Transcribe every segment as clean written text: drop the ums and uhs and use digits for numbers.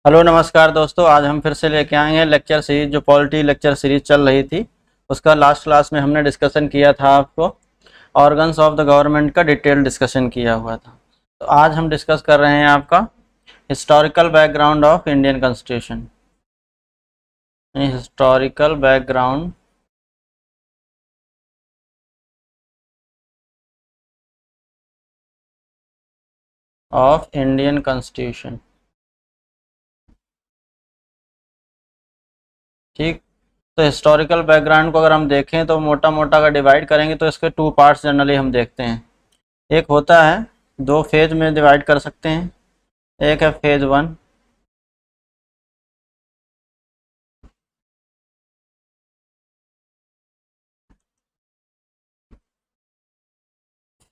Hello नमस्कार दोस्तों, आज हम फिर से लेके आएंगे लेक्चर सीरीज। जो पॉलिटी लेक्चर सीरीज चल रही थी उसका लास्ट क्लास में हमने डिस्कशन किया था। आपको ऑर्गन्स ऑफ द गवर्नमेंट का डिटेल डिस्कशन किया हुआ था। तो आज हम डिस्कस कर रहे हैं आपका historical background of Indian constitution. Historical background of Indian constitution. ठीक। तो हिस्टोरिकल बैकग्राउंड को अगर हम देखें तो मोटा मोटा अगर डिवाइड करेंगे तो इसके टू पार्ट्स जनरली हम देखते हैं। एक होता है, दो फेज में डिवाइड कर सकते हैं। एक है phase one,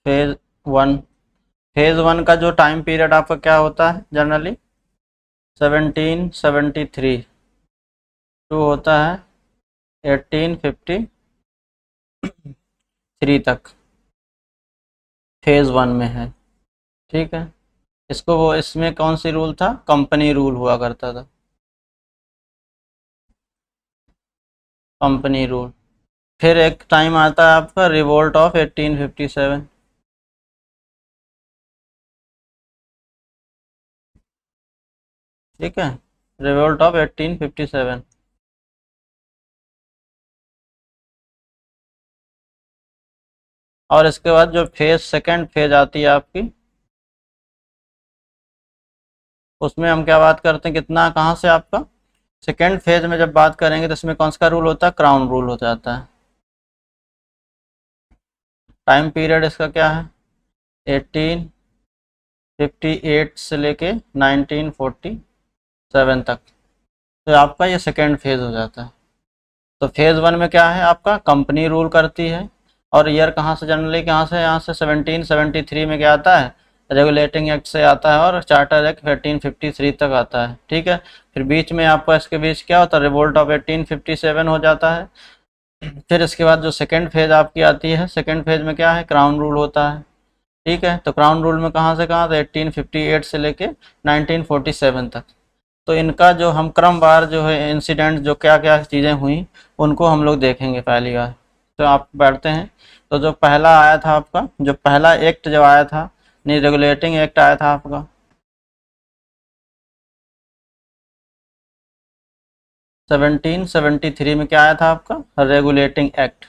phase one. Phase one का जो टाइम पीरियड आपका क्या होता है जनरली 1773 टू होता है 1853 तक फेज वन में है। ठीक है। इसको वो इसमें कौन सी रूल था, कंपनी रूल हुआ करता था, कंपनी रूल। फिर एक टाइम आता है आपका रिवोल्ट ऑफ 1857। ठीक है, रिवोल्ट ऑफ 1857। और इसके बाद जो फेज सेकंड फेज आती है आपकी, उसमें हम क्या बात करते हैं, कितना कहाँ से आपका सेकेंड फेज में जब बात करेंगे तो इसमें कौन सा रूल होता है, क्राउन रूल हो जाता है। टाइम पीरियड इसका क्या है 1858 से लेके 1947 तक। तो आपका ये सेकेंड फेज हो जाता है। तो फेज वन में क्या है आपका, कंपनी रूल करती है। और ईयर कहाँ से जनरली, कहाँ से, यहाँ से 1773 में क्या आता है, रेगुलेटिंग एक्ट से आता है, और चार्टर एक्ट 1853 तक आता है। ठीक है। फिर बीच में आपका इसके बीच क्या होता है, रिवोल्ट ऑफ 1857 हो जाता है। फिर इसके बाद जो सेकेंड फेज आपकी आती है, सेकेंड फेज में क्या है, क्राउन रूल होता है। ठीक है। तो क्राउन रूल में कहाँ से कहाँ, तो 1858 से लेके 1947 तक। तो इनका जो हम क्रमवार जो है इंसिडेंट, जो क्या क्या चीज़ें हुई उनको हम लोग देखेंगे पहली बार। तो आप बैठते हैं। तो जो पहला आया था आपका, जो पहला एक्ट जब आया था, नहीं रेगुलेटिंग एक्ट आया था आपका 1773 में। क्या आया था आपका, रेगुलेटिंग एक्ट।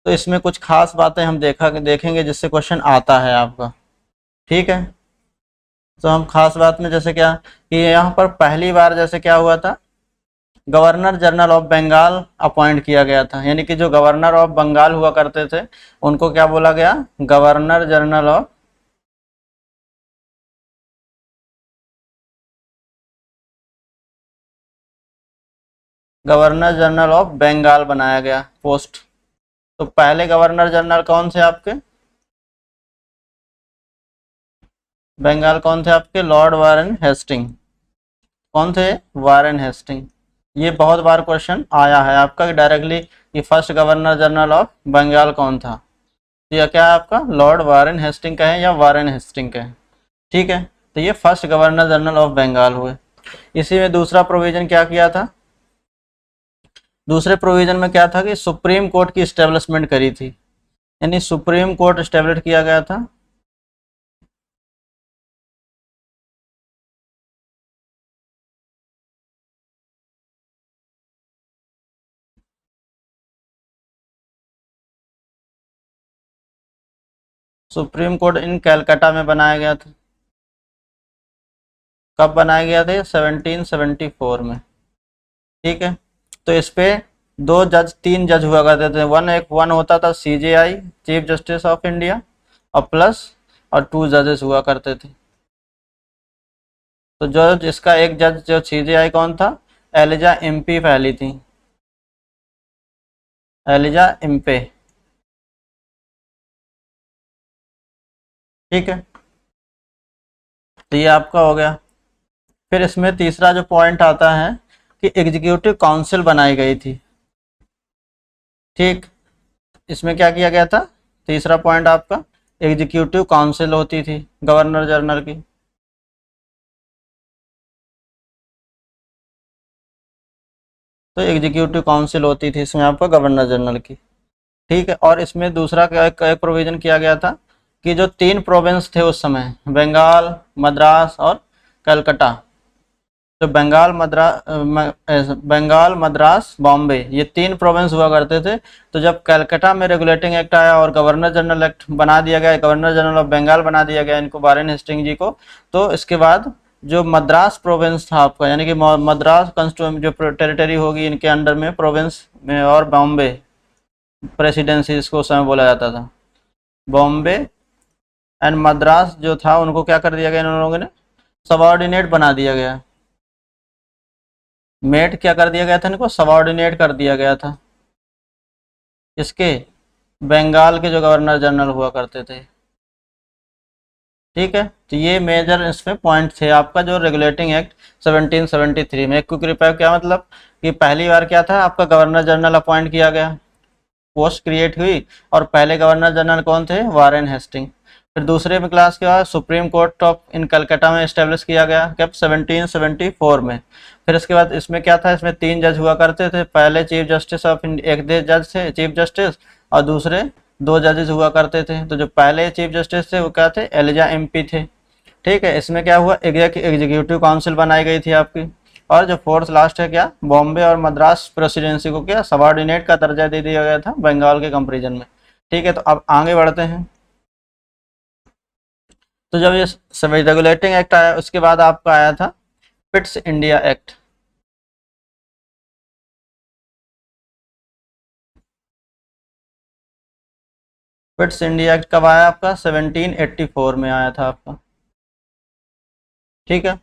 तो इसमें कुछ खास बातें हम देखेंगे जिससे क्वेश्चन आता है आपका। ठीक है। तो हम खास बात में जैसे क्या, कि यहाँ पर पहली बार जैसे क्या हुआ था, governor general of Bengal appoint किया गया था। यानी कि जो गवर्नर ऑफ बंगाल हुआ करते थे उनको क्या बोला गया, गवर्नर जनरल ऑफ बंगाल बनाया गया पोस्ट। तो पहले गवर्नर जनरल कौन थे आपके बंगाल, कौन थे आपके, लॉर्ड वारेन हेस्टिंग। कौन थे, वारेन हेस्टिंग। ये बहुत बार क्वेश्चन आया है आपका कि डायरेक्टली ये first governor general of Bengal कौन था। तो यह क्या है आपका, लॉर्ड वारेन हेस्टिंग कहें या वारेन हेस्टिंग कहें। ठीक है। तो ये first governor general of Bengal हुए। इसी में दूसरा प्रोविजन क्या किया था, दूसरे प्रोविजन में क्या था कि सुप्रीम कोर्ट की इस्टेब्लिशमेंट करी थी। यानी सुप्रीम कोर्ट इस्टेब्लिश किया गया था। सुप्रीम कोर्ट इन कैलकाटा में बनाया गया था। कब बनाया गया था, 1774 में। ठीक है। तो इस पे दो जज, तीन जज हुआ करते थे। वन होता था CJI, chief justice of India, और प्लस और टू जजेस हुआ करते थे। तो जो जिसका एक जज जो सीजेआई कौन था, एलिजा इम्पी पहली थी, एलिजा इम्पे। ठीक है। तो ये आपका हो गया। फिर इसमें तीसरा जो पॉइंट आता है कि एग्जीक्यूटिव काउंसिल बनाई गई थी। ठीक। इसमें क्या किया गया था, तीसरा पॉइंट आपका, एग्जीक्यूटिव काउंसिल होती थी गवर्नर जनरल की। तो एग्जीक्यूटिव काउंसिल होती थी इसमें आपका गवर्नर जनरल की। ठीक है, और इसमें दूसरा क्या एक प्रोविजन किया गया था कि जो 3 प्रोविंस थे उस समय, बंगाल, मद्रास और कलकत्ता, तो बंगाल, मद्रास, बॉम्बे, ये 3 प्रोविंस हुआ करते थे। तो जब कलकत्ता में रेगुलेटिंग एक्ट आया और गवर्नर जनरल एक्ट बना दिया गया, गवर्नर जनरल ऑफ बंगाल बना दिया गया इनको, वारेन हेस्टिंग जी को, तो इसके बाद जो मद्रास प्रोविंस था आपका, यानी कि मद्रास कंस्टिट्यूशन जो टेरिटरी होगी इनके अंडर में प्रोविंस में, और बॉम्बे प्रेसिडेंसी इसको उस समय बोला जाता था, बॉम्बे एंड मद्रास जो था उनको क्या कर दिया गया इन लोगों ने, सबऑर्डिनेट बना दिया गया। मेट क्या कर दिया गया था, इनको सबऑर्डिनेट कर दिया गया था, इसके बंगाल के जो गवर्नर जनरल हुआ करते थे। ठीक है, तो ये मेजर इसमें पॉइंट थे आपका जो रेगुलेटिंग एक्ट 1773 में। क्विक रिवाइव क्या मतलब कि पहली बार क्या था आपका, गवर्नर जनरल अपॉइंट किया गया, पोस्ट क्रिएट हुई, और पहले गवर्नर जनरल कौन थे, वारेन हेस्टिंग। फिर दूसरे में क्लास के बाद सुप्रीम कोर्ट ऑफ इन कलकत्ता में इस्टेब्लिश किया गया कब, 1774 में। फिर इसके बाद इसमें क्या था, इसमें 3 जज हुआ करते थे, पहले चीफ जस्टिस ऑफ एक जज थे चीफ जस्टिस, और दूसरे 2 जजेस हुआ करते थे। तो जो पहले चीफ जस्टिस थे वो क्या थे, एलिजा एमपी थे। ठीक है, इसमें क्या हुआ, एग्जीक्यूटिव काउंसिल बनाई गई थी आपकी। और जो फोर्थ लास्ट है क्या, बॉम्बे और मद्रास प्रेसिडेंसी को क्या सबऑर्डिनेट का दर्जा दे दिया गया था बंगाल के कंपेरिजन में। ठीक है, तो अब आगे बढ़ते हैं। तो जब ये रेगुलेटिंग एक्ट आया उसके बाद आपका आया था Pitt's India act. Pitt's India act कब आया आपका, 1784 में आया था आपका। ठीक है,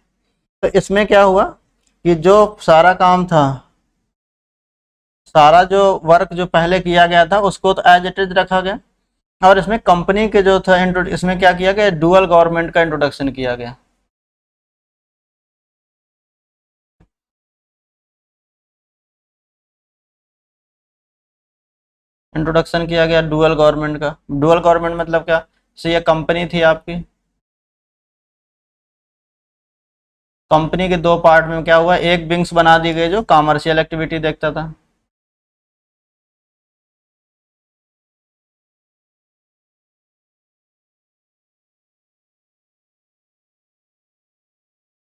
तो इसमें क्या हुआ कि जो सारा काम था, सारा जो वर्क जो पहले किया गया था उसको तो एज इट इज रखा गया, और इसमें कंपनी के जो था इसमें क्या किया गया, डुअल गवर्नमेंट का इंट्रोडक्शन किया गया। इंट्रोडक्शन किया गया डुअल गवर्नमेंट का। डुअल गवर्नमेंट मतलब क्या, से ये कंपनी थी आपकी, कंपनी के 2 पार्ट में क्या हुआ, एक विंग्स बना दी गई जो कॉमर्शियल एक्टिविटी देखता था,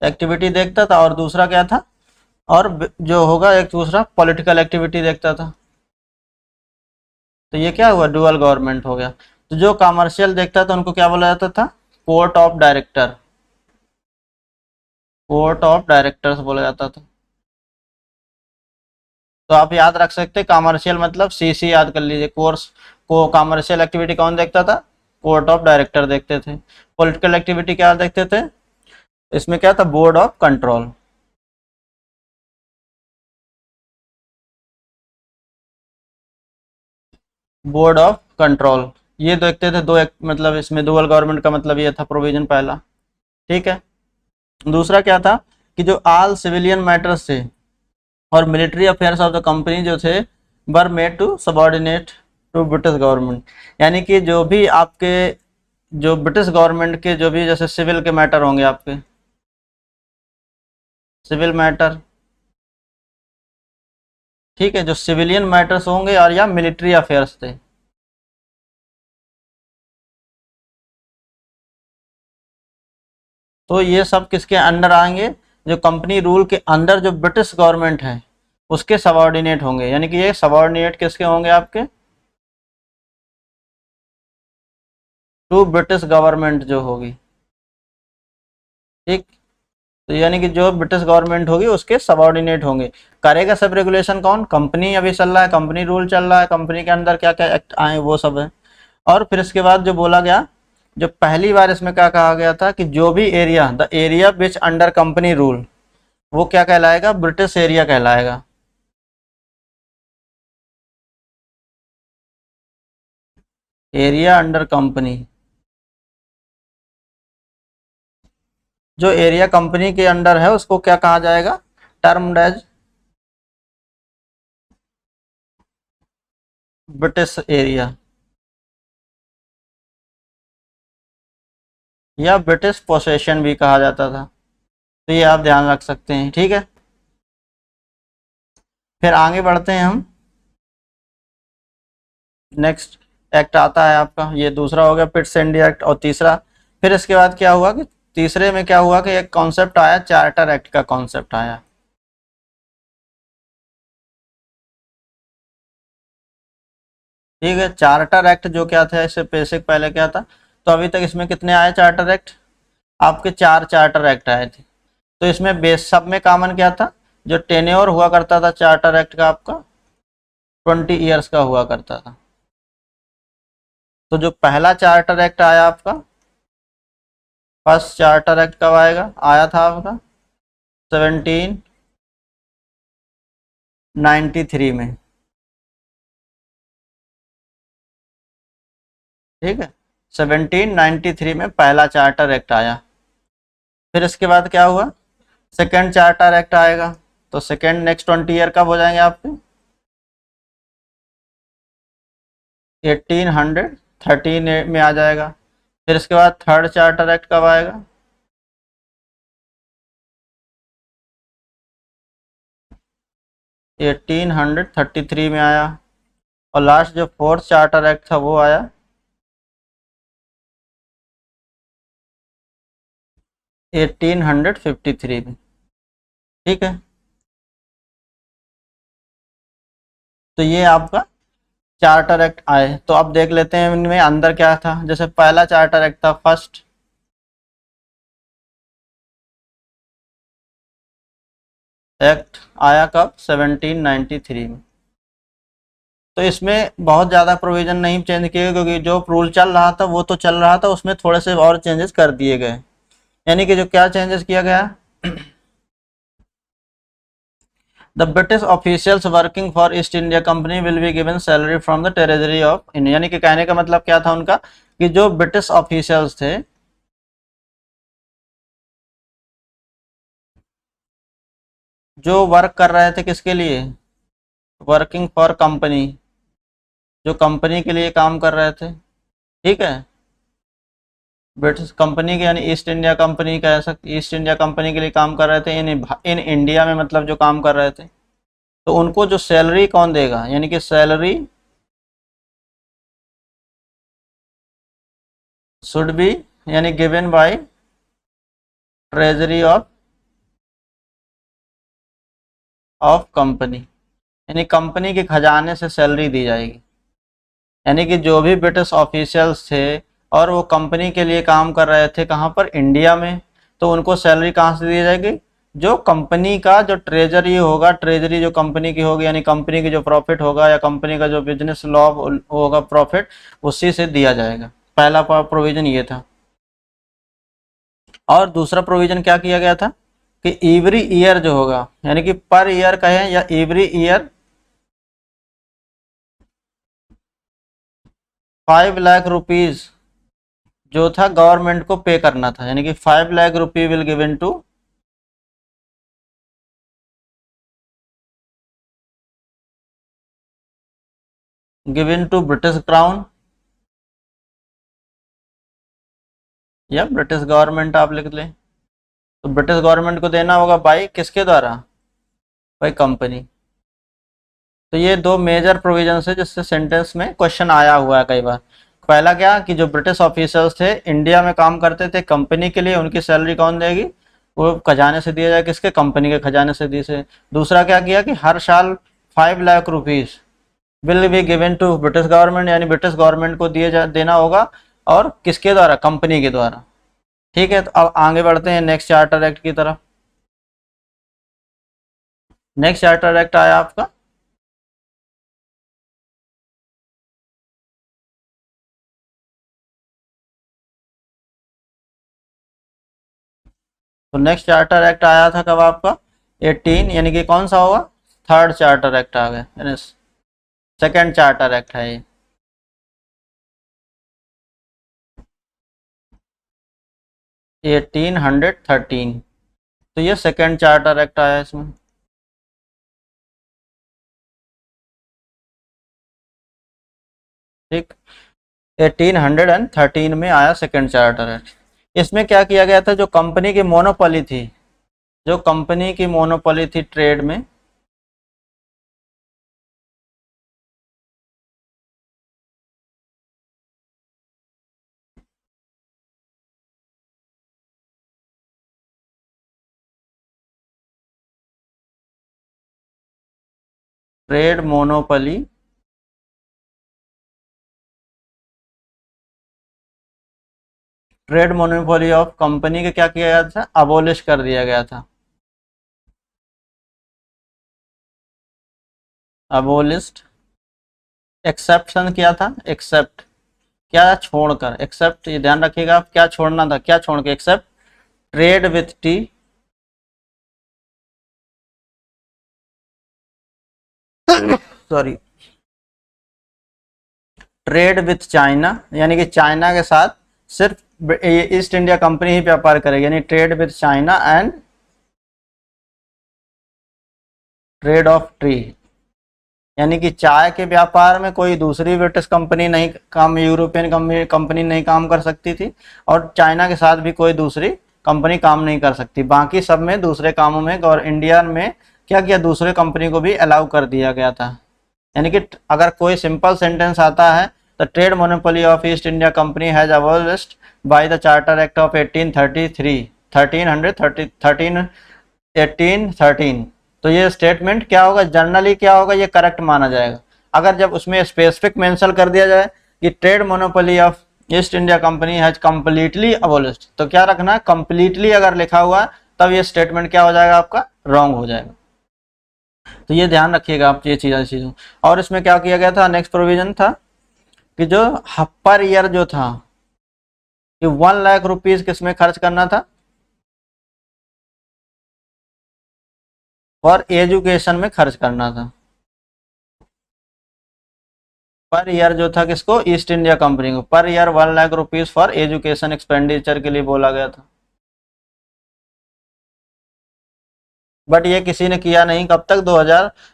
एक्टिविटी देखता था, और दूसरा क्या था, और जो होगा एक दूसरा पॉलिटिकल एक्टिविटी देखता था। तो ये क्या हुआ, डुअल गवर्नमेंट हो गया। तो जो कॉमर्शियल देखता था उनको क्या बोला जाता था, court of director, court of directors बोला जाता था। तो आप याद रख सकते हैं कॉमर्शियल मतलब सीसी याद कर लीजिए, कोर्स को कॉमर्शियल एक्टिविटी कौन देखता था, कोर्ट ऑफ डायरेक्टर देखते थे। पॉलिटिकल एक्टिविटी क्या देखते थे, इसमें क्या था, board of control. Board of control ये देखते थे। दो एक मतलब इसमें डुअल गवर्नमेंट का मतलब ये था प्रोविजन पहला। ठीक है, दूसरा क्या था कि जो ऑल सिविलियन मैटर्स थे और military affairs of the company जो थे were made to subordinate to British government, यानी कि जो भी आपके जो ब्रिटिश गवर्नमेंट के जो भी जैसे सिविल के मैटर होंगे आपके, सिविल मैटर, ठीक है, जो सिविलियन मैटर्स होंगे और या मिलिट्री अफेयर्स थे, तो ये सब किसके अंडर आएंगे, जो कंपनी रूल के अंदर जो ब्रिटिश गवर्नमेंट है उसके सबऑर्डिनेट होंगे, यानी कि ये सबऑर्डिनेट किसके होंगे आपके, टू ब्रिटिश गवर्नमेंट जो होगी। ठीक, तो यानी कि जो ब्रिटिश गवर्नमेंट होगी उसके सबऑर्डिनेट होंगे। करेगा सब रेगुलेशन कौन, कंपनी अभी चल रहा है, कंपनी रूल चल रहा है, कंपनी के अंदर क्या क्या एक्ट आए वो सब है। और फिर इसके बाद जो बोला गया, जो पहली बार इसमें क्या कहा गया था कि जो भी area, the area which under company rule, वो क्या कहलाएगा, ब्रिटिश एरिया कहलाएगा। एरिया अंडर कंपनी, जो एरिया कंपनी के अंडर है उसको क्या कहा जाएगा, टर्म्ड एज ब्रिटिश एरिया या ब्रिटिश पोसेशन भी कहा जाता था। तो ये आप ध्यान रख सकते हैं। ठीक है, फिर आगे बढ़ते हैं हम, नेक्स्ट एक्ट आता है आपका, ये दूसरा हो गया पिट्स इंडिया एक्ट, और तीसरा, फिर इसके बाद क्या हुआ कि तीसरे में क्या हुआ कि एक कॉन्सेप्ट आया, चार्टर एक्ट का कॉन्सेप्ट आया। ठीक है, चार्टर एक्ट जो क्या था, इससे बेसिक पहले क्या था, तो अभी तक इसमें कितने आए चार्टर एक्ट, आपके 4 चार्टर एक्ट आए थे। तो इसमें बेस सब में कॉमन क्या था, जो टेन्योर हुआ करता था चार्टर एक्ट का आपका 20 ईयर्स का हुआ करता था। तो जो पहला चार्टर एक्ट आया आपका, फर्स्ट चार्टर एक्ट कब आया था आपका 1793 में। ठीक है, 1793 में पहला चार्टर एक्ट आया। फिर इसके बाद क्या हुआ, सेकेंड चार्टर एक्ट आएगा। तो सेकेंड नेक्स्ट 20 ईयर कब हो जाएंगे आपके, 1813 में आ जाएगा। फिर इसके बाद थर्ड चार्टर एक्ट कब आएगा, 1833 में आया। और लास्ट जो फोर्थ चार्टर एक्ट था वो आया 1853 में। ठीक है, तो ये आपका चार्टर एक्ट आए। तो अब देख लेते हैं इनमें अंदर क्या था। जैसे पहला चार्टर एक्ट था, फर्स्ट एक्ट आया कब, 1793 में। तो इसमें बहुत ज़्यादा प्रोविज़न नहीं चेंज किए, क्योंकि जो रूल चल रहा था वो तो चल रहा था, उसमें थोड़े से और चेंजेस कर दिए गए। यानी कि जो क्या चेंजेस किया गया, the British officials working for east India company will be given salary from the territory of India. यानी कि कहने का मतलब क्या था उनका, कि जो ब्रिटिश ऑफिशियल्स थे, जो वर्क कर रहे थे किसके लिए, वर्किंग फॉर कंपनी, जो कंपनी के लिए काम कर रहे थे। ठीक है, ब्रिटिश कंपनी के यानी ईस्ट इंडिया कंपनी कह सकते, ईस्ट इंडिया कंपनी के लिए काम कर रहे थे इन इंडिया में, मतलब जो काम कर रहे थे, तो उनको जो सैलरी कौन देगा, यानी कि सैलरी शुड बी, यानी given by treasury of company, यानी कंपनी के खजाने से सैलरी दी जाएगी। यानी कि जो भी ब्रिटिश ऑफिशियल्स थे और वो कंपनी के लिए काम कर रहे थे कहाँ पर, इंडिया में, तो उनको सैलरी कहाँ से दी जाएगी, जो कंपनी का जो ट्रेजरी होगा, ट्रेजरी जो कंपनी की होगी, यानी कंपनी की जो प्रॉफिट होगा या कंपनी का जो बिजनेस लॉ होगा प्रॉफिट, उसी से दिया जाएगा। पहला प्रोविजन ये था। और दूसरा प्रोविजन क्या किया गया था कि एवरी ईयर जो होगा, यानी कि पर ईयर कहें या एवरी ईयर 5 लाख रुपीज जो था गवर्नमेंट को पे करना था। यानी कि 5 lakh rupee will given to, given to British crown या ब्रिटिश गवर्नमेंट आप लिख लें। तो ब्रिटिश गवर्नमेंट को देना होगा बाई किसके द्वारा, बाई कंपनी। तो ये दो मेजर प्रोविजंस है जिससे सेंटेंस में क्वेश्चन आया हुआ है कई बार। पहला क्या कि जो ब्रिटिश ऑफिसर्स थे इंडिया में काम करते थे कंपनी के लिए, उनकी सैलरी कौन देगी, वो खजाने से दिया जाए, किसके, कंपनी के खजाने से दी से। दूसरा क्या किया कि हर साल 5 lakh rupees will be given to British government, यानी ब्रिटिश गवर्नमेंट को देना होगा, और किसके द्वारा, कंपनी के द्वारा। ठीक है, तो अब आगे बढ़ते हैं नेक्स्ट चार्टर एक्ट की तरफ। नेक्स्ट चार्टर एक्ट आया आपका तो नेक्स्ट चार्टर एक्ट आया था कब आपका 18, यानी कि कौन सा होगा, थर्ड चार्टर एक्ट आ गया, यानी सेकेंड चार्टर एक्ट है ये। 1813, तो ये सेकेंड चार्टर एक्ट आया इसमें। ठीक, 1813 में आया सेकेंड चार्टर एक्ट। इसमें क्या किया गया था, जो कंपनी की मोनोपोली थी, जो कंपनी की मोनोपोली थी ट्रेड में, ट्रेड मोनोपोली ऑफ कंपनी के क्या किया गया था, अबोलिश कर दिया गया था। अबोलिस्ट, एक्सेप्शन किया था, एक्सेप्ट क्या छोड़कर, एक्सेप्ट ये ध्यान रखिएगा आप, क्या छोड़ना था, क्या छोड़ के, except trade with tea, sorry, trade with China, यानी कि चाइना के साथ सिर्फ ईस्ट इंडिया कंपनी ही व्यापार करेगी, यानी trade with China and trade off tree, यानी कि चाय के व्यापार में कोई दूसरी ब्रिटिश कंपनी नहीं काम, यूरोपियन कंपनी नहीं काम कर सकती थी, और चाइना के साथ भी कोई दूसरी कंपनी काम नहीं कर सकती। बाकी सब में दूसरे कामों में और इंडिया में क्या किया, दूसरे कंपनी को भी अलाउ कर दिया गया था। यानी कि अगर कोई सिंपल सेंटेंस आता है, the trade monopoly of east India company has abolished by the charter act of 1833 1813, तो ये स्टेटमेंट क्या होगा, जनरली क्या होगा, ये करेक्ट माना जाएगा। अगर जब उसमें स्पेसिफिक मेंशन कर दिया जाए कि trade monopoly of east India company has completely abolished, तो क्या रखना है, कंप्लीटली अगर लिखा हुआ है तब ये स्टेटमेंट क्या हो जाएगा, आपका रॉन्ग हो जाएगा। तो ये ध्यान रखिएगा आप ये चीज़ों। और इसमें क्या किया गया था, नेक्स्ट प्रोविजन था कि जो पर ईयर जो था, कि 1 लाख रुपीज किसमें खर्च करना था, फॉर एजुकेशन में खर्च करना था। पर ईयर जो था किसको, ईस्ट इंडिया कंपनी को, per year 1 lakh rupees for education expenditure के लिए बोला गया था। बट ये किसी ने किया नहीं, कब तक,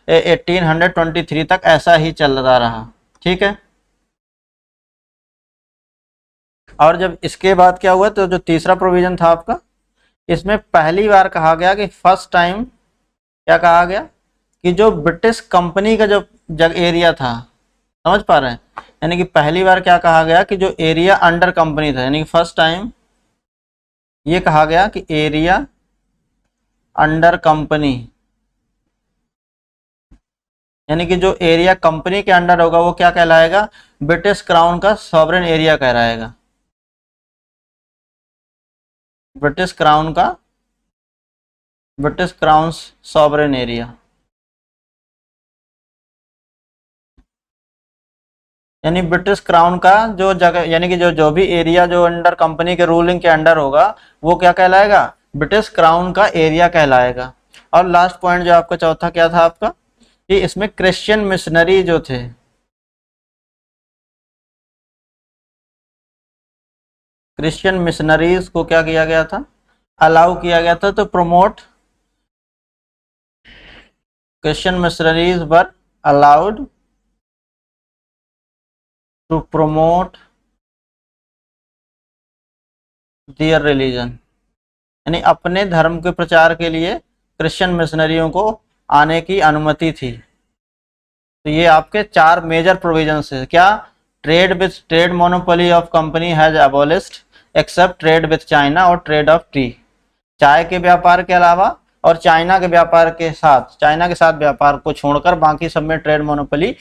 1823 तक ऐसा ही चलता रहा। ठीक है। और जब इसके बाद क्या हुआ, तो जो तीसरा प्रोविजन था आपका, इसमें पहली बार कहा गया कि फर्स्ट टाइम क्या कहा गया, कि जो ब्रिटिश कंपनी का जो जग एरिया था, समझ पा रहे हैं, यानी कि पहली बार क्या कहा गया कि जो एरिया अंडर कंपनी था, यानी कि फर्स्ट टाइम ये कहा गया कि एरिया अंडर कंपनी, यानी कि जो एरिया कंपनी के अंडर होगा वो क्या कहलाएगा, ब्रिटिश क्राउन का सॉवरेन एरिया कहलाएगा। ब्रिटिश क्राउन का, ब्रिटिश क्राउन सॉवरेन एरिया, यानी ब्रिटिश क्राउन का जो जगह, यानी कि जो भी एरिया जो अंडर कंपनी के रूलिंग के अंडर होगा वो क्या कहलाएगा, ब्रिटिश क्राउन का एरिया कहलाएगा। और लास्ट पॉइंट जो आपका चौथा क्या था आपका, कि इसमें क्रिश्चियन मिशनरी जो थे, क्रिश्चियन मिशनरीज को क्या किया गया था, अलाउ किया गया था, तो promote Christian missionaries were allowed to promote their religion, यानी अपने धर्म के प्रचार के लिए क्रिश्चियन मिशनरियों को आने की अनुमति थी। तो ये आपके चार मेजर प्रोविजंस है, क्या, trade monopoly of company has abolished except trade with China और ट्रेड ऑफ टी, चाय के व्यापार के अलावा और चाइना के व्यापार के साथ, चाइना के साथ व्यापार को छोड़कर बाकी सब में ट्रेड मोनोपोली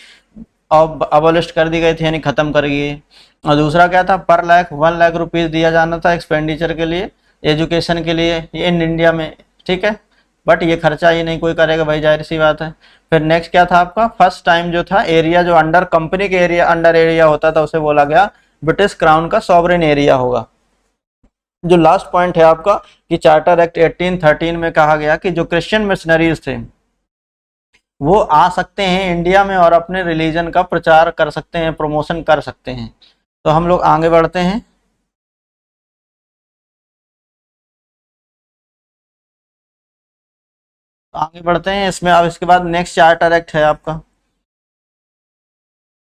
अबॉलिश कर दी गई थी, यानी खत्म कर गई। और दूसरा क्या था, पर लाख 1 लाख रुपीज दिया जाना था एक्सपेंडिचर के लिए, एजुकेशन के लिए, ये इन इंडिया में, ठीक है, बट ये खर्चा ही नहीं कोई करेगा भाई, जाहिर सी बात है। फिर नेक्स्ट क्या था आपका, फर्स्ट टाइम जो था एरिया जो अंडर कंपनी के एरिया अंडर एरिया होता था उसे बोला गया ब्रिटिश क्राउन का सॉवरेन एरिया होगा। जो लास्ट पॉइंट है आपका, कि चार्टर एक्ट 1813 में कहा गया कि जो क्रिश्चियन मिशनरीज थे वो आ सकते हैं इंडिया में और अपने रिलीजन का प्रचार कर सकते हैं, प्रमोशन कर सकते हैं। तो हम लोग आगे बढ़ते हैं। आगे बढ़ते हैं इसमें, अब इसके बाद नेक्स्ट चार्टर एक्ट है आपका,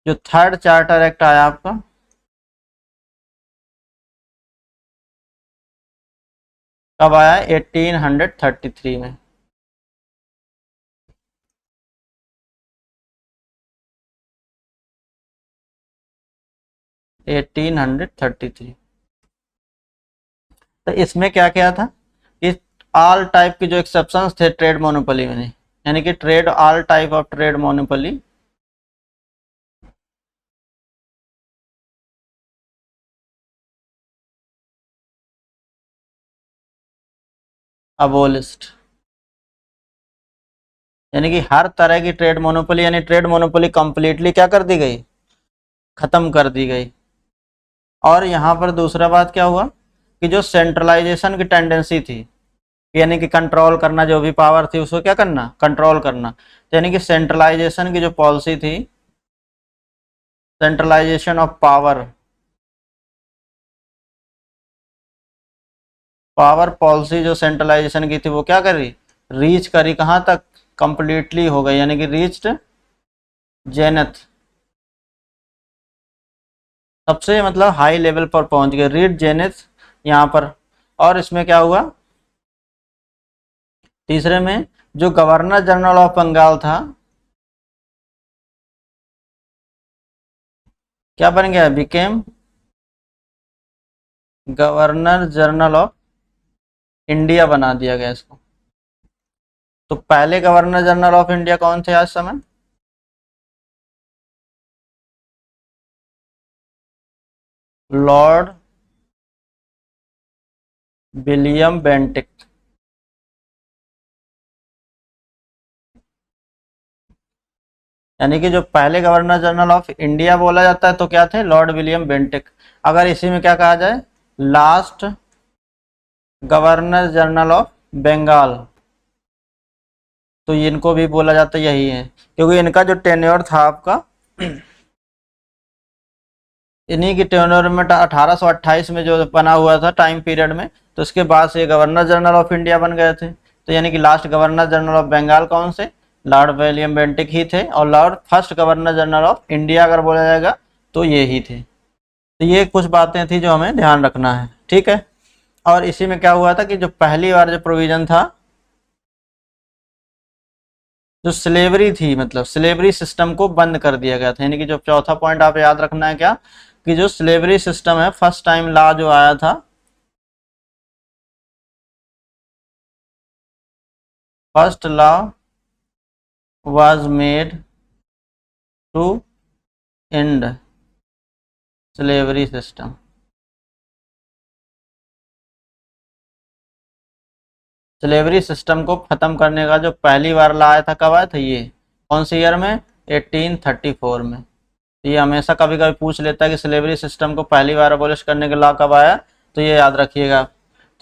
जो थर्ड चार्टर एक्ट आया आपका, कब आया, 1833 में। 1833। तो इसमें क्या क्या था, कि ऑल टाइप के जो एक्सेप्शंस थे ट्रेड मोनोपोली में, यानी कि trade all type of trade monopoly abolished, यानी कि हर तरह की ट्रेड मोनोपोली, यानी ट्रेड मोनोपोली कंप्लीटली क्या कर दी गई, खत्म कर दी गई। और यहाँ पर दूसरा बात क्या हुआ कि जो सेंट्रलाइजेशन की टेंडेंसी थी, यानी कि कंट्रोल करना, जो भी पावर थी उसको क्या करना, कंट्रोल करना, तो यानी कि सेंट्रलाइजेशन की जो पॉलिसी थी, centralisation of power, power policy जो सेंट्रलाइजेशन की थी वो क्या करी, रीच करी कहाँ तक, कंप्लीटली हो गई, यानी कि रीच्ड जेनेथ, सबसे मतलब हाई लेवल पर पहुंच गए, रीड जेनेथ यहाँ पर। और इसमें क्या हुआ, तीसरे में जो गवर्नर जनरल ऑफ बंगाल था, क्या बन गया, became governor general of India बना दिया गया इसको। तो पहले गवर्नर जनरल ऑफ इंडिया कौन थे आज समय, लॉर्ड विलियम बेंटिक। यानी कि जो पहले गवर्नर जनरल ऑफ इंडिया बोला जाता है तो क्या थे, लॉर्ड विलियम बेंटिक। अगर इसी में क्या कहा जाए, last governor general of Bengal, तो इनको भी बोला जाता है यही है, क्योंकि इनका जो टेन्योर था आपका, इन्हीं की टेन्योर में 1828 में जो बना हुआ था टाइम पीरियड में, तो उसके बाद से गवर्नर जनरल ऑफ इंडिया बन गए थे। तो यानी कि last governor general of Bengal कौन से, लॉर्ड विलियम बेंटिक ही थे, और Lord first governor general of India अगर बोला जाएगा तो ये ही थे। तो ये कुछ बातें थी जो हमें ध्यान रखना है, ठीक है। और इसी में क्या हुआ था कि जो पहली बार जो प्रोविजन था, जो स्लेवरी थी, मतलब स्लेवरी सिस्टम को बंद कर दिया गया था। यानी कि जो चौथा पॉइंट आप याद रखना है क्या, कि जो स्लेवरी सिस्टम है, फर्स्ट टाइम लॉ जो आया था, first law was made to end slavery system. Slavery system को खत्म करने का जो पहली बार लॉ आया था, कब आया था ये, कौन से ईयर में, 1834 में। ये हमेशा कभी कभी पूछ लेता है कि स्लेवरी सिस्टम को पहली बार अबॉलिश करने का लॉ कब आया, तो ये याद रखिएगा।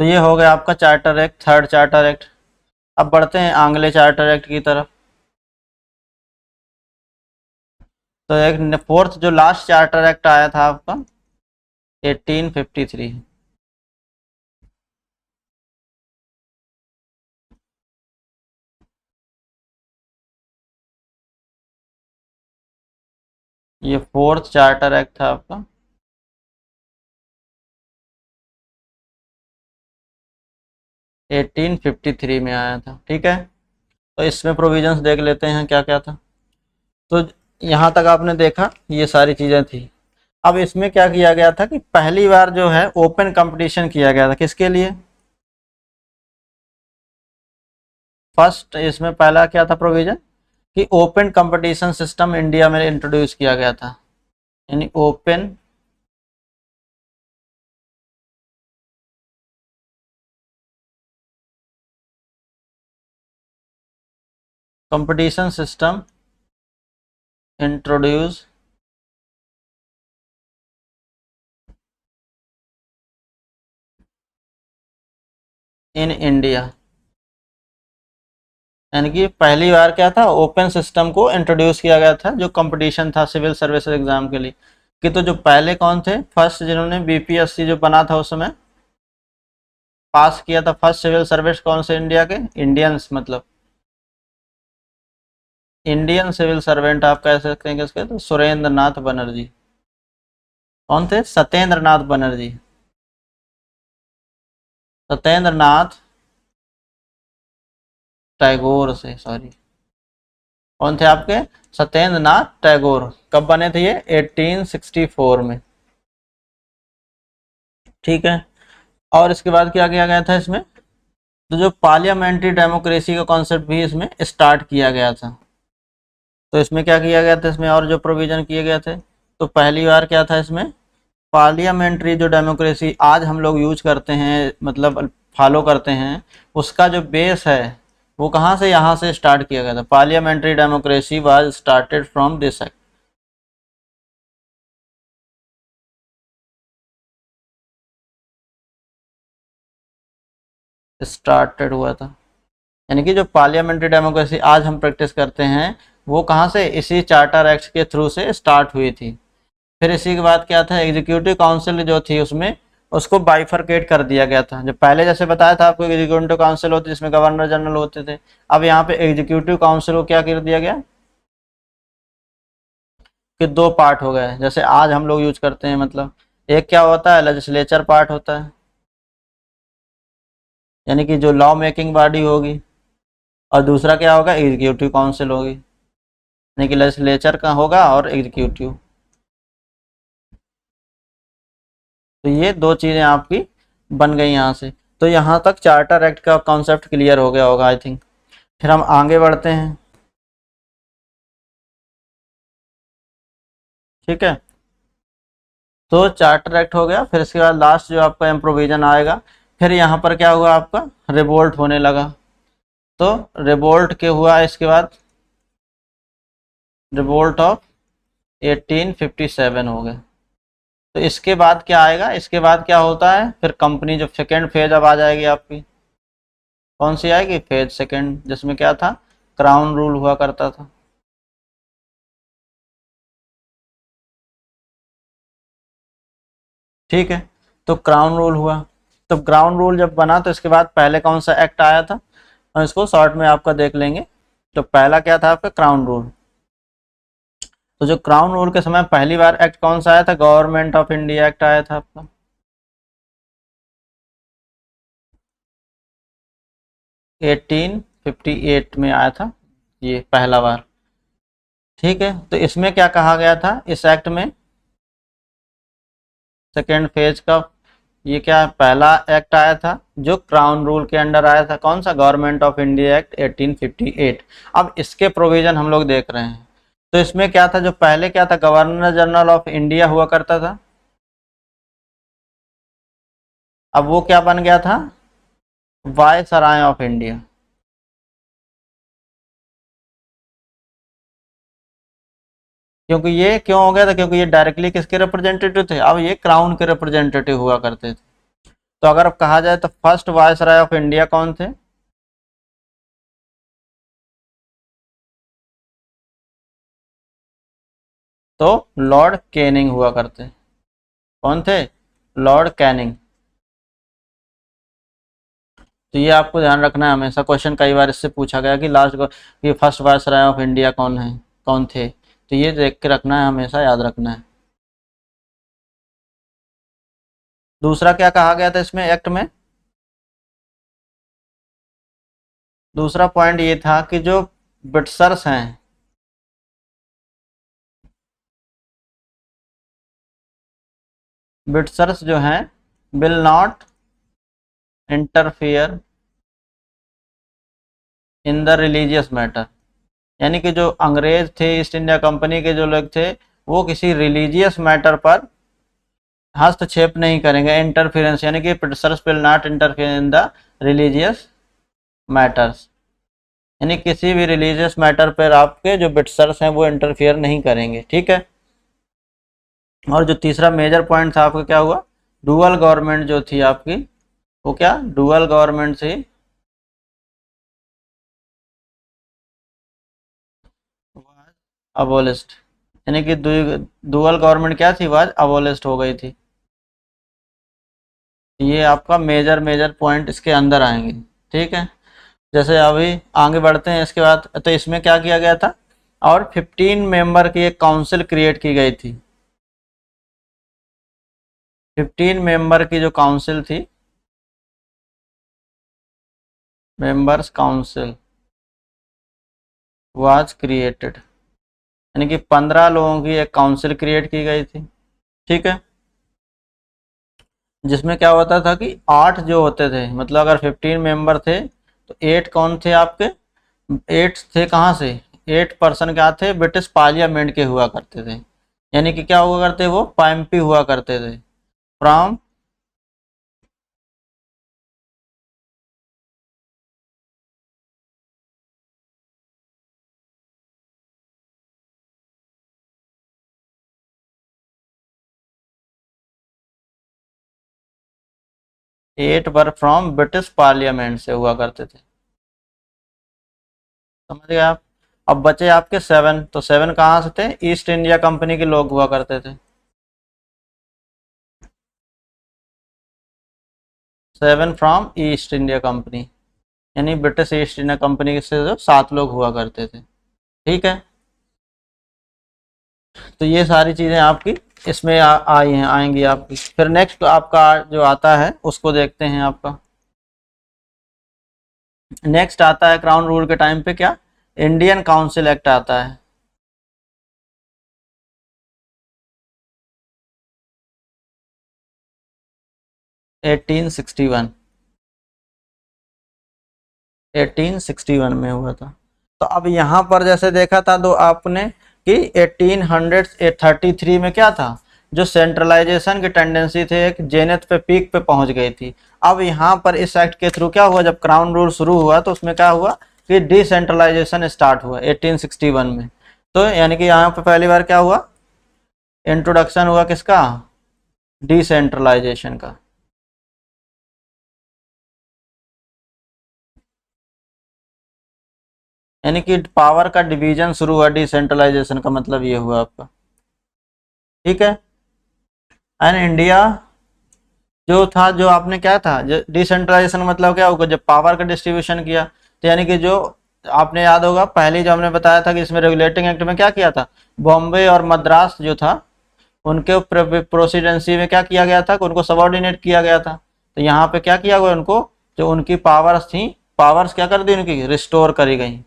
तो ये हो गया आपका charter act, third charter act. अब बढ़ते हैं आंग्ले चार्टर एक्ट की तरफ। तो एक फोर्थ जो लास्ट चार्टर एक्ट आया था आपका 1853। ये फोर्थ चार्टर एक्ट था आपका, 1853 में आया था, ठीक है। तो इसमें प्रोविजंस देख लेते हैं क्या क्या था। तो यहाँ तक आपने देखा ये सारी चीज़ें थी। अब इसमें क्या किया गया था कि पहली बार जो है ओपन कंपटीशन किया गया था, किसके लिए, फर्स्ट इसमें पहला क्या था प्रोविजन, कि ओपन कंपटीशन सिस्टम इंडिया में इंट्रोड्यूस किया गया था। यानी open competition system introduce in India. यानी कि पहली बार क्या था, ओपन सिस्टम को इंट्रोड्यूस किया गया था, जो कंपटीशन था सिविल सर्विस एग्जाम के लिए। कि तो जो पहले कौन थे, फर्स्ट जिन्होंने बीपीएससी जो बना था उस समय पास किया था, फर्स्ट सिविल सर्विस कौन से इंडिया के, इंडियंस, मतलब इंडियन सिविल सर्वेंट आप कह सकते हैं किसके, तो सुरेंद्र नाथ बनर्जी। कौन थे, सत्येंद्र नाथ बनर्जी, सत्येंद्र नाथ टैगोर से, सॉरी, कौन थे आपके, सत्येंद्र नाथ टैगोर। कब बने थे ये, 1864 में, ठीक है। और इसके बाद क्या किया गया था इसमें, तो जो पार्लियामेंट्री डेमोक्रेसी का कॉन्सेप्ट भी इसमें स्टार्ट किया गया था। तो इसमें क्या किया गया था, इसमें और जो प्रोविज़न किए गए थे, तो पहली बार क्या था इसमें, पार्लियामेंट्री जो डेमोक्रेसी आज हम लोग यूज करते हैं, मतलब फॉलो करते हैं, उसका जो बेस है वो कहाँ से, यहाँ से स्टार्ट किया गया था। Parliamentary democracy was started from this act. Started हुआ था, यानी कि जो पार्लियामेंट्री डेमोक्रेसी आज हम प्रैक्टिस करते हैं वो कहाँ से, इसी चार्टर एक्ट के थ्रू से स्टार्ट हुई थी। फिर इसी के बाद क्या था, एग्जीक्यूटिव काउंसिल जो थी उसमें उसको बाइफरकेट कर दिया गया था। जो पहले जैसे बताया था आपको, एग्जीक्यूटिव काउंसिल होती जिसमें गवर्नर जनरल होते थे, अब यहाँ पे एग्जीक्यूटिव काउंसिल को क्या कर दिया गया कि दो पार्ट हो गए, जैसे आज हम लोग यूज करते हैं। मतलब एक क्या होता है, लेजिस्लेचर पार्ट होता है, यानी कि जो लॉ मेकिंग बॉडी होगी, और दूसरा क्या होगा, एग्जीक्यूटिव काउंसिल होगी, यानी कि लेजिस्लेचर का होगा और एग्जीक्यूटिव। तो ये दो चीज़ें आपकी बन गई यहाँ से। तो यहाँ तक चार्टर एक्ट का कॉन्सेप्ट क्लियर हो गया होगा आई थिंक। फिर हम आगे बढ़ते हैं, ठीक है। तो चार्टर एक्ट हो गया, फिर इसके बाद लास्ट जो आपका प्रोविजन आएगा, फिर यहाँ पर क्या हुआ, आपका रिवोल्ट होने लगा। तो रिवोल्ट के हुआ इसके बाद, रिवोल्ट ऑफ 1857 हो गए। तो इसके बाद क्या आएगा, इसके बाद क्या होता है, फिर कंपनी जो सेकेंड फेज अब आ जाएगी आपकी, कौन सी आएगी, फेज सेकेंड, जिसमें क्या था, क्राउन रूल हुआ करता था। ठीक है, तो क्राउन रूल हुआ। तो क्राउन रूल जब बना तो इसके बाद पहले कौन सा एक्ट आया था, और इसको शॉर्ट में आपका देख लेंगे। तो पहला क्या था आपका, क्राउन रूल। तो जो क्राउन रूल के समय पहली बार एक्ट कौन सा आया था, गवर्नमेंट ऑफ इंडिया एक्ट आया था आपका, 1858 में आया था ये पहला बार। ठीक है, तो इसमें क्या कहा गया था इस एक्ट में, सेकेंड फेज का, ये क्या पहला एक्ट आया था जो क्राउन रूल के अंडर आया था, कौन सा, गवर्नमेंट ऑफ इंडिया एक्ट 1858। अब इसके प्रोविजन हम लोग देख रहे हैं। तो इसमें क्या था, जो पहले क्या था, गवर्नर जनरल ऑफ इंडिया हुआ करता था, अब वो क्या बन गया था, वायसराय ऑफ इंडिया। क्योंकि ये क्यों हो गया था, क्योंकि ये डायरेक्टली किसके रिप्रेजेंटेटिव थे, अब ये क्राउन के रिप्रेजेंटेटिव हुआ करते थे। तो अगर अब कहा जाए तो फर्स्ट वायसराय ऑफ इंडिया कौन थे, तो लॉर्ड कैनिंग हुआ करते। कौन थे, लॉर्ड कैनिंग। तो ये आपको ध्यान रखना है हमेशा, क्वेश्चन कई बार इससे पूछा गया कि लास्ट ये फर्स्ट वायसराय ऑफ इंडिया कौन है, कौन थे। तो ये देख के रखना है, हमेशा याद रखना है। दूसरा क्या कहा गया था इसमें एक्ट में, दूसरा पॉइंट ये था कि जो ब्रिटिशर्स हैं, ब्रिटिशर्स जो हैं, will not interfere in the religious matter, यानी कि जो अंग्रेज थे, ईस्ट इंडिया कंपनी के जो लोग थे, वो किसी रिलीजियस मैटर पर हस्तक्षेप नहीं करेंगे। इंटरफेरेंस यानी कि Britishers will not interfere in the religious matters, यानी किसी भी रिलीजियस मैटर पर आपके जो ब्रिटिशर्स हैं वो इंटरफियर नहीं करेंगे। ठीक है, और जो तीसरा मेजर पॉइंट था आपका क्या हुआ, डुअल गवर्नमेंट जो थी आपकी, वो क्या, डुअल गवर्नमेंट थी, अबोलिस्ट, यानी कि डुअल गवर्नमेंट क्या थी, वाज अबोलिस्ट हो गई थी। ये आपका मेजर मेजर पॉइंट इसके अंदर आएंगे। ठीक है, जैसे अभी आगे बढ़ते हैं इसके बाद, तो इसमें क्या किया गया था, और 15 मेंबर की एक काउंसिल क्रिएट की गई थी। 15 मेंबर की जो काउंसिल थी, मेंबर्स काउंसिल वाज क्रिएटेड, यानी कि 15 लोगों की एक काउंसिल क्रिएट की गई थी। ठीक है, जिसमें क्या होता था कि 8 जो होते थे, मतलब अगर 15 मेंबर थे तो 8 कौन थे आपके, 8 थे कहाँ से, 8 पर्सन क्या थे, ब्रिटिश पार्लियामेंट के हुआ करते थे। यानी कि क्या हुआ करते, वो पाएमपी हुआ करते थे, from 8 were from British parliament से हुआ करते थे। समझ गए आप। अब बचे आपके 7, तो 7 कहाँ से थे, ईस्ट इंडिया कंपनी के लोग हुआ करते थे। 7 फ्रॉम ईस्ट इंडिया कंपनी, यानी ब्रिटिश ईस्ट इंडिया कंपनी से जो 7 लोग हुआ करते थे। ठीक है, तो ये सारी चीज़ें आपकी इसमें आई हैं, आएंगी आपकी। फिर नेक्स्ट आपका जो आता है उसको देखते हैं। आपका नेक्स्ट आता है क्राउन रूल के टाइम पे क्या, इंडियन काउंसिल एक्ट आता है। 1861, 1861 में हुआ था। तो अब यहाँ पर जैसे देखा था तो आपने कि 1833 में क्या था, जो सेंट्रलाइजेशन की टेंडेंसी थे एक जेनिथ पे, पीक पे पहुंच गई थी। अब यहाँ पर इस एक्ट के थ्रू क्या हुआ, जब क्राउन रूल शुरू हुआ तो उसमें क्या हुआ कि डिसेंट्रलाइजेशन स्टार्ट हुआ 1861 में। तो यानी कि यहाँ पे पहली बार क्या हुआ, इंट्रोडक्शन हुआ किसका, डिसेंट्रलाइजेशन का। यानी कि पावर का डिवीजन शुरू हुआ, डिसेंट्रलाइजेशन का मतलब ये हुआ आपका। ठीक है, एंड इंडिया जो था, जो आपने क्या था, जो डिसेंट्रलाइजेशन मतलब क्या होगा, जब पावर का डिस्ट्रीब्यूशन किया, तो यानी कि जो आपने याद होगा पहले जो हमने बताया था कि इसमें रेगुलेटिंग एक्ट में क्या किया था, बॉम्बे और मद्रास जो था उनके प्रेसिडेंसी में क्या किया गया था, उनको सबॉर्डिनेट किया गया था। तो यहाँ पे क्या किया गया, उनको जो उनकी पावर्स थी, पावर्स क्या कर दी, उनकी रिस्टोर करी गई।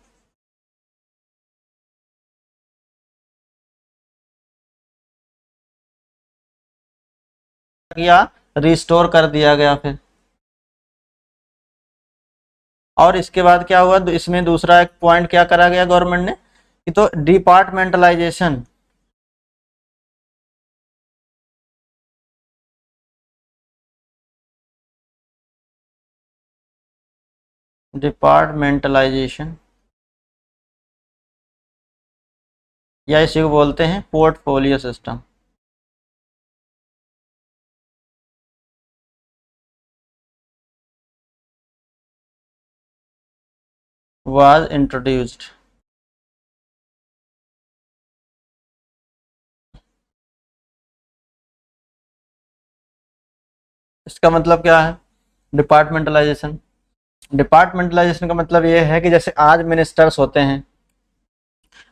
किया, रिस्टोर कर दिया गया फिर। और इसके बाद क्या हुआ, इसमें दूसरा एक पॉइंट क्या करा गया गवर्नमेंट ने, कि तो डिपार्टमेंटलाइजेशन, डिपार्टमेंटलाइजेशन या इसी को बोलते हैं पोर्टफोलियो सिस्टम, वाज इंट्रोड्यूस्ड। इसका मतलब क्या है, डिपार्टमेंटलाइजेशन, डिपार्टमेंटलाइजेशन का मतलब ये है कि जैसे आज मिनिस्टर्स होते हैं,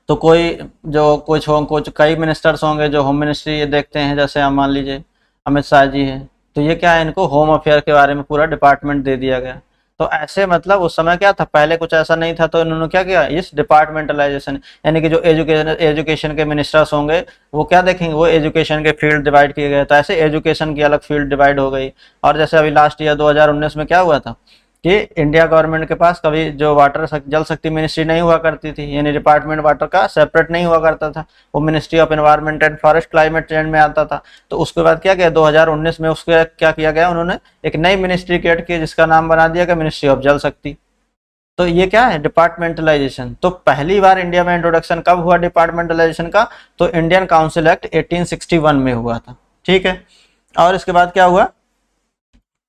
तो कोई जो कुछ कई मिनिस्टर्स होंगे जो होम मिनिस्ट्री ये देखते हैं, जैसे आप मान लीजिए अमित शाह जी हैं, तो ये क्या है, इनको होम अफेयर के बारे में पूरा डिपार्टमेंट दे दिया गया। तो ऐसे मतलब उस समय क्या था, पहले कुछ ऐसा नहीं था, तो इन्होंने क्या किया, इस डिपार्टमेंटलाइजेशन, यानी कि जो एजुकेशन एजुकेशन के मिनिस्टर्स होंगे वो क्या देखेंगे, वो एजुकेशन के फील्ड डिवाइड किए गए, तो ऐसे एजुकेशन की अलग फील्ड डिवाइड हो गई। और जैसे अभी लास्ट ईयर 2019 में क्या हुआ था कि इंडिया गवर्नमेंट के पास कभी जो जल शक्ति मिनिस्ट्री नहीं हुआ करती थी, यानी डिपार्टमेंट वाटर का सेपरेट नहीं हुआ करता था, वो ministry of environment and forest climate change में आता था। तो उसके बाद क्या किया, 2019 में उसके क्या किया गया, उन्होंने एक नई मिनिस्ट्री क्रिएट की जिसका नाम बना दिया गया मिनिस्ट्री ऑफ जल शक्ति। तो ये क्या है, डिपार्टमेंटलाइजेशन। तो पहली बार इंडिया में इंट्रोडक्शन कब हुआ डिपार्टमेंटलाइजेशन का, तो इंडियन काउंसिल एक्ट 1861 में हुआ था। ठीक है, और इसके बाद क्या हुआ,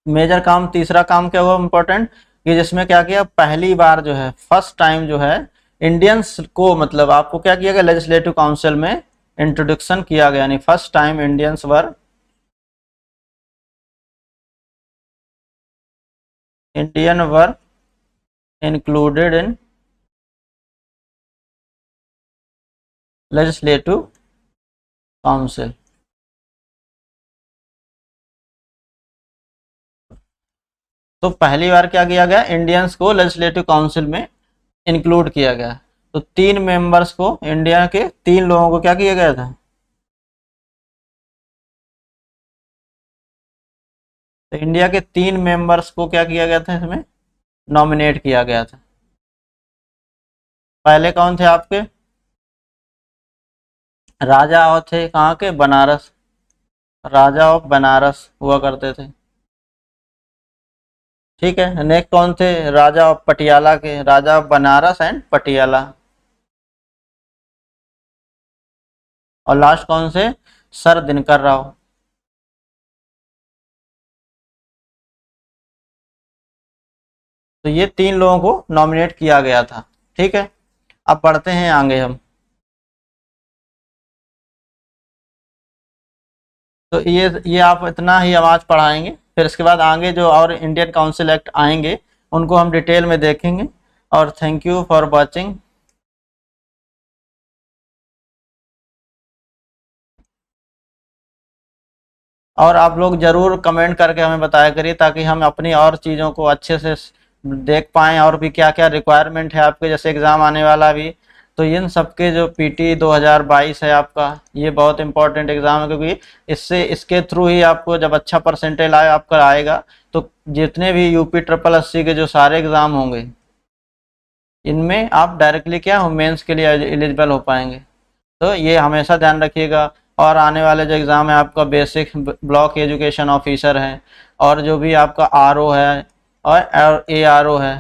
मेजर काम, तीसरा काम क्या हुआ इम्पोर्टेंट, कि जिसमें क्या किया, पहली बार जो है, फर्स्ट टाइम जो है इंडियंस को, मतलब आपको क्या किया गया, लेजिस्लेटिव काउंसिल में इंट्रोडक्शन किया गया, यानी first time Indians were, Indian were included in legislative council. तो पहली बार क्या किया गया, इंडियंस को लेजिस्लेटिव काउंसिल में इंक्लूड किया गया। तो 3 मेंबर्स को, इंडिया के 3 लोगों को क्या किया गया था, तो इंडिया के 3 मेंबर्स को क्या किया गया था, इसमें नॉमिनेट किया गया था। पहले कौन थे आपके, राजा और थे कहाँ के, बनारस, राजा ऑफ बनारस हुआ करते थे। ठीक है, नेक्स्ट कौन थे, राजा ऑफ पटियाला के, राजा ऑफ बनारस एंड पटियाला। और लास्ट कौन से, सर दिनकर राव। तो ये 3 लोगों को नॉमिनेट किया गया था। ठीक है, अब पढ़ते हैं आगे हम। तो ये आप इतना ही आवाज पढ़ाएंगे, फिर इसके बाद आगे जो और इंडियन काउंसिल एक्ट आएंगे उनको हम डिटेल में देखेंगे। और थैंक यू फॉर वॉचिंग। और आप लोग ज़रूर कमेंट करके हमें बताया करिए, ताकि हम अपनी और चीज़ों को अच्छे से देख पाएँ, और भी क्या क्या रिक्वायरमेंट है आपके, जैसे एग्ज़ाम आने वाला भी। तो इन सबके जो पीटी 2022 है आपका, ये बहुत इंपॉर्टेंट एग्ज़ाम है, क्योंकि इसके थ्रू ही आपको जब अच्छा परसेंटेज आपका आएगा, तो जितने भी यूपी ट्रिपल एससी के जो सारे एग्ज़ाम होंगे, इनमें आप डायरेक्टली क्या मेंस के लिए एलिजिबल हो पाएंगे। तो ये हमेशा ध्यान रखिएगा। और आने वाले जो एग्ज़ाम है आपका बेसिक ब्लॉक एजुकेशन ऑफिसर है, और जो भी आपका आरओ है और एआरओ है,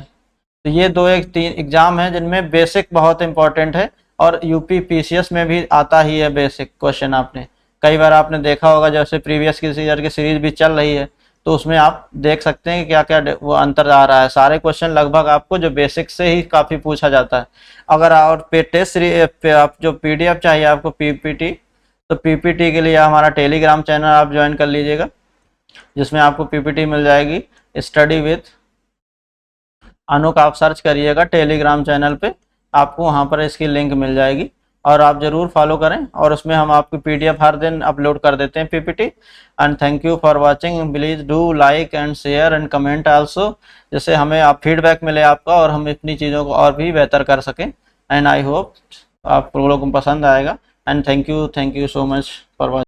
तो ये 3 एग्ज़ाम हैं जिनमें बेसिक बहुत इंपॉर्टेंट है। और यूपी पीसीएस में भी आता ही है बेसिक क्वेश्चन, आपने कई बार आपने देखा होगा, जैसे प्रीवियस किसी ईयर की सीरीज भी चल रही है, तो उसमें आप देख सकते हैं कि क्या क्या वो अंतर आ रहा है। सारे क्वेश्चन लगभग आपको जो बेसिक से ही काफ़ी पूछा जाता है। अगर और टेस्ट सीरीज आप जो पीडीएफ चाहिए आपको पीपीटी, तो पीपीटी के लिए हमारा टेलीग्राम चैनल आप ज्वाइन कर लीजिएगा, जिसमें आपको पीपीटी मिल जाएगी। स्टडी विथ अनुक आप सर्च करिएगा टेलीग्राम चैनल पे, आपको वहाँ पर इसकी लिंक मिल जाएगी, और आप ज़रूर फॉलो करें। और उसमें हम आपकी पीडीएफ हर दिन अपलोड कर देते हैं PPT. And thank you for watching, please do like and share and comment also, जिससे हमें आप फीडबैक मिले आपका, और हम अपनी चीज़ों को और भी बेहतर कर सकें। एंड आई होप आप लोगों को पसंद आएगा। And thank you so much for watching.